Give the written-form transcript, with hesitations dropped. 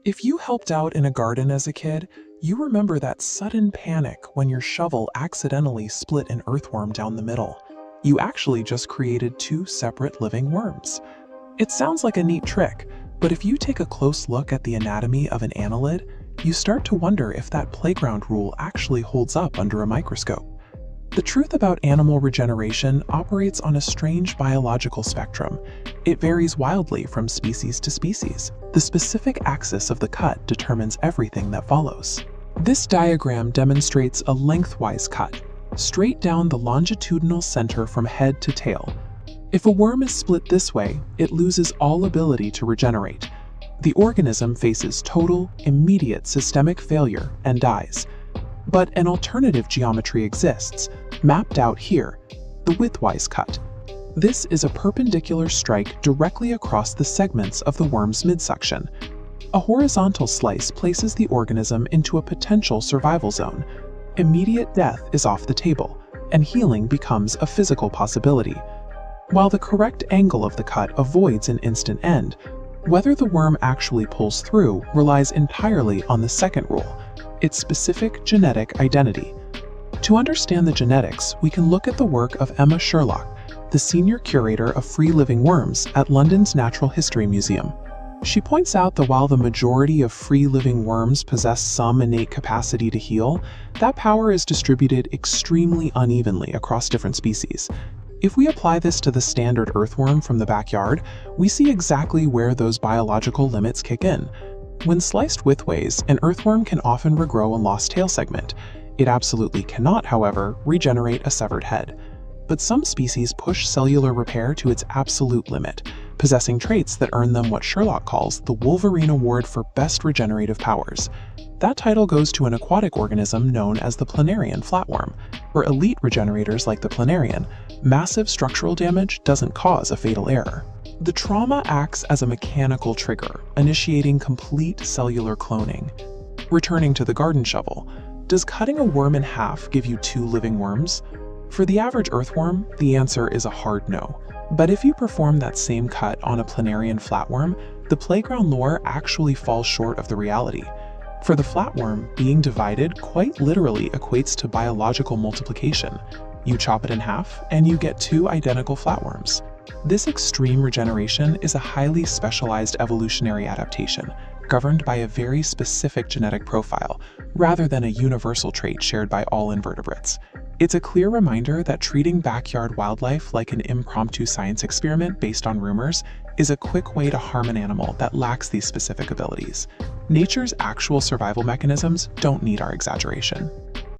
If you helped out in a garden as a kid, you remember that sudden panic when your shovel accidentally split an earthworm down the middle. You actually just created two separate living worms. It sounds like a neat trick, but if you take a close look at the anatomy of an annelid, you start to wonder if that playground rule actually holds up under a microscope. The truth about animal regeneration operates on a strange biological spectrum. It varies wildly from species to species. The specific axis of the cut determines everything that follows. This diagram demonstrates a lengthwise cut, straight down the longitudinal center from head to tail. If a worm is split this way, it loses all ability to regenerate. The organism faces total, immediate systemic failure and dies. But an alternative geometry exists, mapped out here, the widthwise cut. This is a perpendicular strike directly across the segments of the worm's midsection. A horizontal slice places the organism into a potential survival zone. Immediate death is off the table, and healing becomes a physical possibility. While the correct angle of the cut avoids an instant end, whether the worm actually pulls through relies entirely on the second rule, its specific genetic identity. To understand the genetics, we can look at the work of Emma Sherlock, the senior curator of free-living worms at London's Natural History Museum. She points out that while the majority of free-living worms possess some innate capacity to heal, that power is distributed extremely unevenly across different species. If we apply this to the standard earthworm from the backyard, we see exactly where those biological limits kick in. When sliced widthways, an earthworm can often regrow a lost tail segment. It absolutely cannot, however, regenerate a severed head. But some species push cellular repair to its absolute limit, possessing traits that earn them what Sherlock calls the Wolverine Award for Best Regenerative Powers. That title goes to an aquatic organism known as the planarian flatworm. For elite regenerators like the planarian, massive structural damage doesn't cause a fatal error. The trauma acts as a mechanical trigger, initiating complete cellular cloning. Returning to the garden shovel, does cutting a worm in half give you two living worms? For the average earthworm, the answer is a hard no. But if you perform that same cut on a planarian flatworm, the playground lore actually falls short of the reality. For the flatworm, being divided quite literally equates to biological multiplication. You chop it in half, and you get two identical flatworms. This extreme regeneration is a highly specialized evolutionary adaptation, governed by a very specific genetic profile, rather than a universal trait shared by all invertebrates. It's a clear reminder that treating backyard wildlife like an impromptu science experiment based on rumors is a quick way to harm an animal that lacks these specific abilities. Nature's actual survival mechanisms don't need our exaggeration.